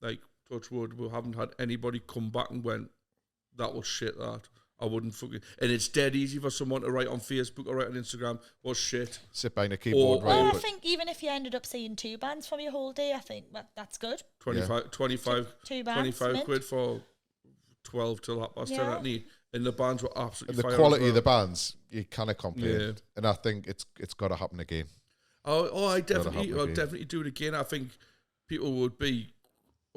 like, touch wood, we haven't had anybody come back and went, that was shit. That I wouldn't fucking. And it's dead easy for someone to write on Facebook or write on Instagram, was shit. Sit behind a keyboard, well, I think even if you ended up seeing two bands from your whole day, I think that's good. 25 two bands, 25 quid for 12 till 10:30 at night, and the bands were absolutely. And the quality of the bands, you cannot complain, and I think it's got to happen again. I'll definitely do it again. I think people would be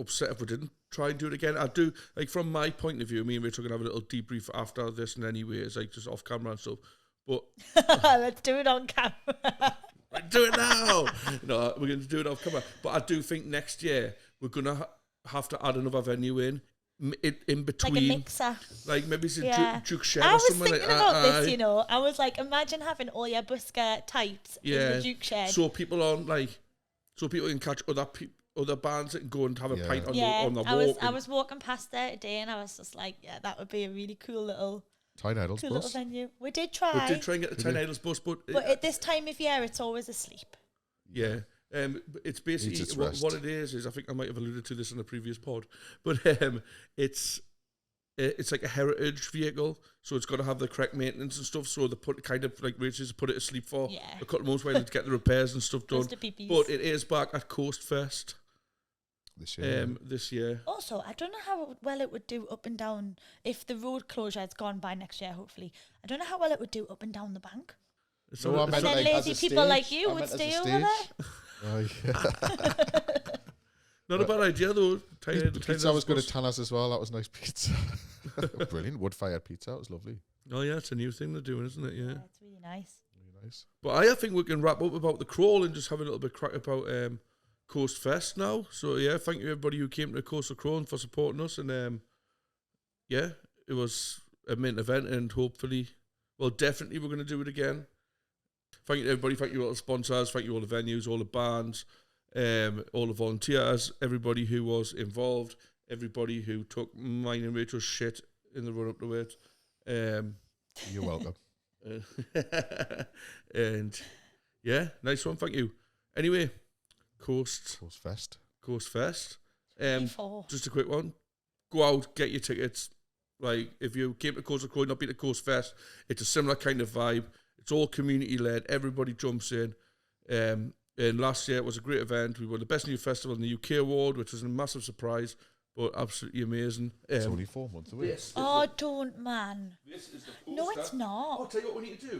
upset if we didn't try and do it again. I do, like, from my point of view, me and Rachel are going to have a little debrief after this, and anyways, like, just off camera and stuff. But let's do it on camera. Do it now. No, we're going to do it off camera. But I do think next year we're going to have to add another venue in between, like a mixer, like maybe it's a Duke Shed I or something. was thinking about this, you know. I was like, imagine having all your busker types in the Duke Shed, so people can catch other bands that can go and have a pint on the walk. I was walking past there today, and I was just like, that would be a really cool little little venue. We did try and get the Tyne Idols bus, but at this time of year, it's always asleep. Yeah. It's basically what it is I think I might have alluded to this in the previous pod, but it's like a heritage vehicle, so it's got to have the correct maintenance and stuff. So they put it asleep for a couple of months while they get the repairs and stuff done. But it is back at Coastfest. this year. This year. Also, I don't know how well it would do up and down if the road closure had gone by next year, hopefully. I don't know how well it would do up and down the bank. It's No, I on- meant And then like as lazy a people like stage. you I would meant as a stay over stage. there. Oh, yeah. not a bad idea though. The pizza was good at Tanner's as well. That was nice pizza. Brilliant wood-fired pizza. It was lovely. Oh yeah, it's a new thing they're doing, isn't it? Yeah. It's really nice. Really nice. But I think we can wrap up about the crawl and just have a little bit crack about Coast Fest now. So yeah, thank you everybody who came to the Coastal Crawl and for supporting us. And yeah, it was a mint event, and hopefully, well, definitely we're going to do it again. Thank you to everybody. Thank you all the sponsors. Thank you all the venues, all the bands, all the volunteers, everybody who was involved, everybody who took mine and Rachel's shit in the run up to it. You're welcome. And yeah, nice one. Thank you. Anyway, Coast Fest. Fest. Before. Just a quick one. Go out, get your tickets. Like, if you came to Coastal Crow, not been to Coast Fest, it's a similar kind of vibe. It's all community led. Everybody jumps in. And last year it was a great event. We won the Best New Festival in the UK award, which was a massive surprise, but absolutely amazing. It's only 4 months away. This is Oh, don't, man. This is the No, poster. it's not. I'll tell you what we need to do.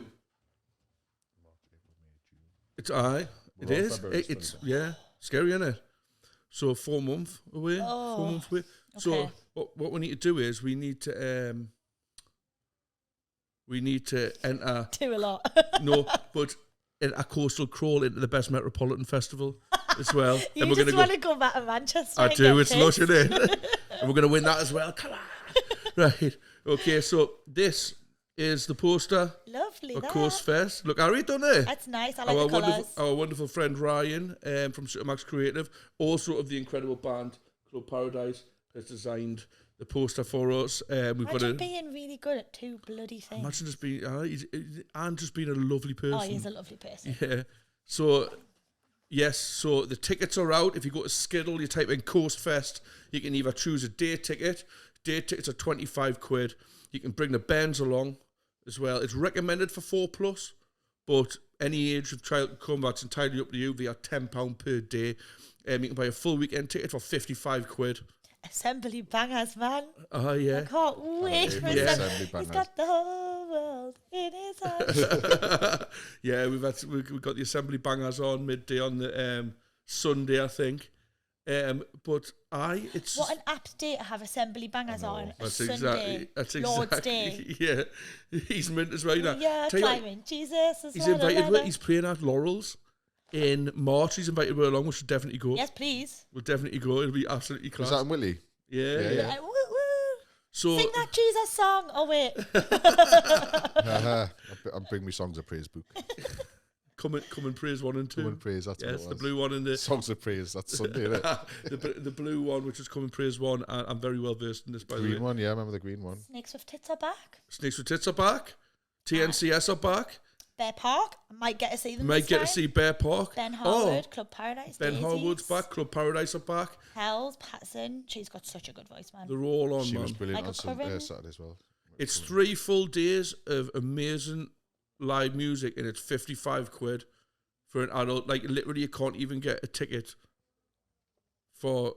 March, April, May, June. It's aye. It We're on is. February, It's 20. yeah, scary, isn't it? So 4 months away. Oh, 4 months away. So okay. what we need to do is we need to enter Do a lot. no, but a coastal crawl into the best metropolitan festival as well. You and we're just gonna want to go back to Manchester. I and do. get It's pissed. lush, isn't it? And we're gonna win that as well. Come on. Right. Okay. So this is the poster Lovely. for That. Coast Fest. Look, Harry done it. That's nice. I like the colours. Our wonderful friend Ryan from Supermax Creative, also of the incredible band Club Paradise, has designed the poster for us. We've got Imagine a being really good at two bloody things. imagine just being and just being a lovely person. Oh, he's a lovely person. Yeah. So yes, so the tickets are out. If you go to Skiddle, you type in Coast Fest, you can either choose a day ticket. Day tickets are 25 quid. You can bring the bands along as well. It's recommended for 4+, but any age of child can come, that's entirely up to you. They are £10 per day. You can buy a full weekend ticket for 55 quid. Assembly bangers, man. Oh, I yeah. can't wait for Yeah. Assembly. He's Bangers. got the whole world in his hands. Yeah, we've got the Assembly Bangers on midday on the Sunday, I think. But it's What an apt day to have Assembly bangers on. A that's Sunday, that's Lord's exactly. Day. Yeah, he's mint as well. You know. Yeah, Tell you what, climbing. Jesus. he's invited. He's playing at Laurels in March. He's invited her along. We should definitely go. Yes, please. We'll definitely go. It'll be absolutely Was class. that in Willie? Yeah, Yeah, yeah. yeah. Woo, woo. So Sing that Jesus song. Oh, wait. I'll bring me songs of praise book. come and praise 1 and 2. Come and praise. That's Yes, what it the was. blue one and the Songs of praise. That's Sunday, isn't it? the blue one, which is Come and Praise 1. I'm very well versed in this, by the Green way. one, yeah, I remember the green one. Snakes with tits are back. Snakes with Tits are back. TNCS are back. Bear Park. I might get to see them. Might this get to time. see Bear Park. Ben Harwood, Club Paradise. Ben Daisies. Harwood's back. Club Paradise are back. Hells, Patson. She's got such a good voice, man. They're all on, She man. was brilliant Michael on Curran. Saturday as well. It's 3 full days of amazing live music, and it's 55 quid for an adult. Like, literally, you can't even get a ticket for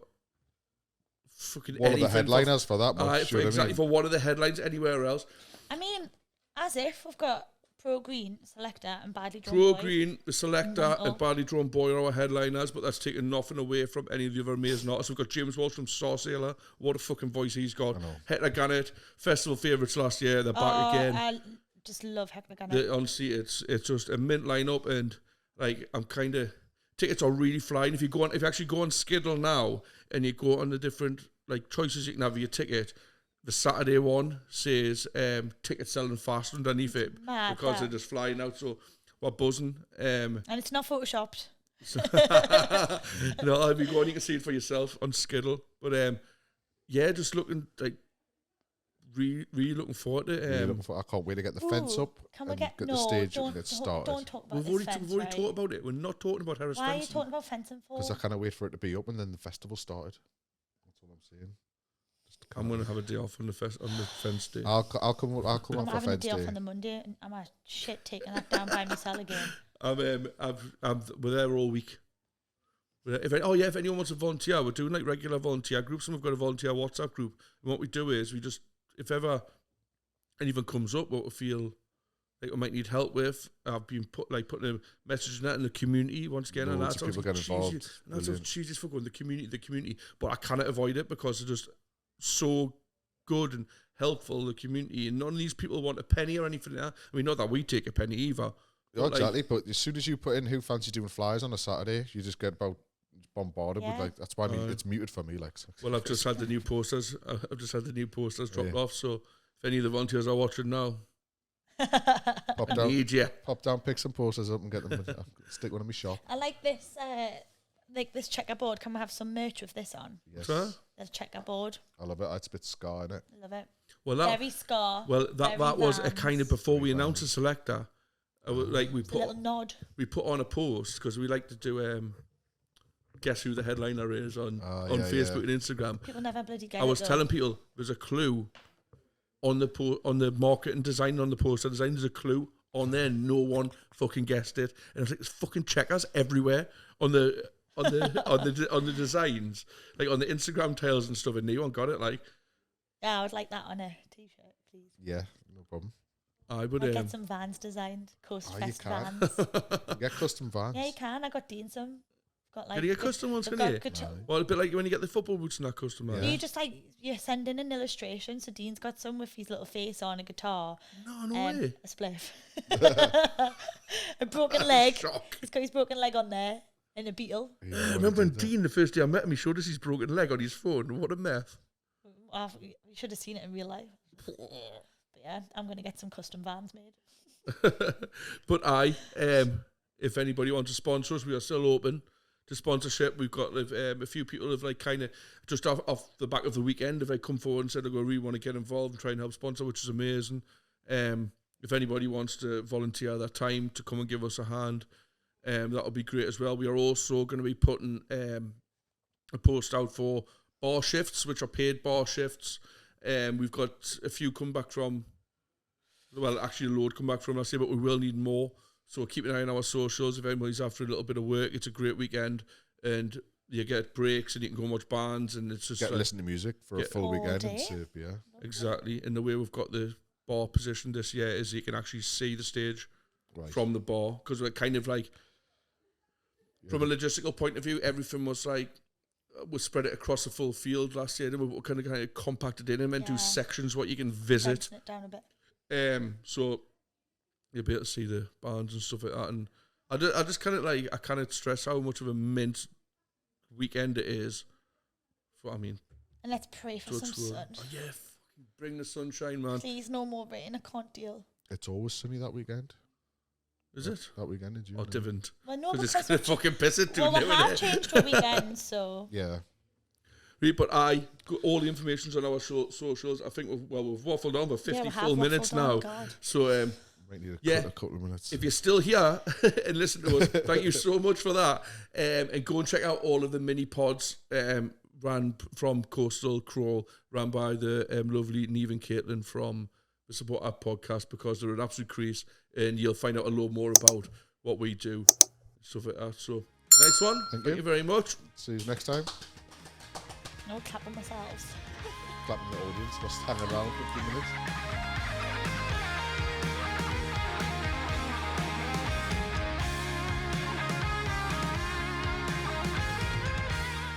fucking One of the anything headliners for that much. Aye, you for, know what I exactly mean? for one of the headlines anywhere else. I mean, as if we've got Pro Green, Selector, and Badly Drawn Pro Boy. Green, the Selector, Mental. and Badly Drawn Boy are our headliners, but that's taken nothing away from any of the other amazing artists. We've got James Walsh from Sailor. What a fucking voice he's got. I know. Hector Gannett, festival favourites last year. They're back again. I just love Hector Gunner. Honestly, it's just a mint lineup, and like I'm kind of tickets are really flying. If you actually go on Skiddle now and you go on the different like choices you can have for your ticket, the Saturday one says tickets selling fast underneath it Mad, because that. they're just flying out. So we're buzzing. And it's not photoshopped. No, if you go on, you can see it for yourself on Skiddle. But yeah, just looking like really looking forward to it. Really looking for, I can't wait to get the fence Ooh, up can we and get the no, stage don't, and get don't- started. Don't talk about We've this already fence, talked right? about it. We're not talking about Harris Why are you fencing. talking about fencing for? Because I cannot wait for it to be up and then the festival started. That's all I'm saying. Just I'm going to have a day off on the fence day. I'll come I'm on for having a fence day off day. on the Monday, and I'm a shit taking that down by myself again. We're there all week. But if anyone wants to volunteer, we're doing like regular volunteer groups, and we've got a volunteer WhatsApp group. And what we do is we just, if ever anything comes up, what we feel like we might need help with, I've been putting a message in that in the community once again, and that's people get involved. And that's the cheesiest for going the community. But I cannot avoid it because they're just so good and helpful, the community, and none of these people want a penny or anything like that. I mean, not that we take a penny either. Yeah, exactly, but as soon as you put in who fancy doing flyers on a Saturday, you just get about bombarded with like, that's why I mean, it's muted for me. Like, so. Well, I've just had the new posters. Dropped off. So if any of the volunteers are watching now, pop down, pick some posters up and get them. Stick one in my shop. I like this checkerboard. Can we have some merch with this on? Yes. There's checkerboard. I love it. It's a bit scar in it. I love it. Well, very scar. Well, that was a kind of before we announced the selector. Like we put a little nod. We put on a post because we like to do guess who the headliner is on Facebook and Instagram. People never bloody get it. I was telling people there's a clue on the marketing design, on the poster design. There's a clue on there. No one fucking guessed it, and I was like, there's fucking checkers everywhere on the on the designs, like on the Instagram tails and stuff, and no one got it. Like, yeah, I would like that on a t-shirt, please. Yeah, no problem. I would get some vans designed, Coastcast vans. You get custom vans. Yeah, you can. I got Dean some. Got Can you get custom ones? Can you? Well, a bit like when you get the football boots and that custom. Yeah. You just you send in an illustration. So Dean's got some with his little face on a guitar. No way. A spliff. A broken leg. He's got his broken leg on there and a beetle. Yeah, I remember when Dean, the first day I met him, he showed us his broken leg on his phone. What a mess. You should have seen it in real life. But yeah, I'm going to get some custom vans made. But if anybody wants to sponsor us, we are still open to sponsorship. We've got a few people have like kind of just off the back of the weekend have come forward and said they really want to get involved and try and help sponsor, which is amazing. If anybody wants to volunteer their time to come and give us a hand, that would be great as well. We are also going to be putting a post out for bar shifts, which are paid bar shifts. We've got a few come back from, well, actually a load come back from last year, but we will need more. So keep an eye on our socials. If anybody's after a little bit of work, it's a great weekend, and you get breaks and you can go and watch bands, and it's just listen to music for a full weekend. And exactly. And the way we've got the bar positioned this year is you can actually see the stage from the bar, because we're kind of like, from a logistical point of view, everything was like, we spread it across the full field last year, and we kind of compacted in and meant do sections what you can visit. It down a bit. So you'll be able to see the bands and stuff like that. And I just kind of like, I kind of stress how much of a mint weekend it is. And let's pray for some sun. Oh, yeah, fucking bring the sunshine, man. Please, no more rain. I can't deal. It's always sunny that weekend. Is it? That weekend in June. Or different? Well, no, because it's going to fucking piss it too. Well, we have changed to a weekend, so. Yeah. But all the information's on our socials. I think we've waffled on for 50 full minutes now. God. So, might need a couple of minutes. If you're still here and listen to us, thank you so much for that. And go and check out all of the mini pods ran from Coastal Crawl, ran by the lovely Neve and Caitlin from the Support App podcast, because they're an absolute crease, and you'll find out a lot more about what we do, stuff like that. So, nice one. Thank you very much. See you next time. No clapping myself. Clapping the audience, just hang around for 15 minutes.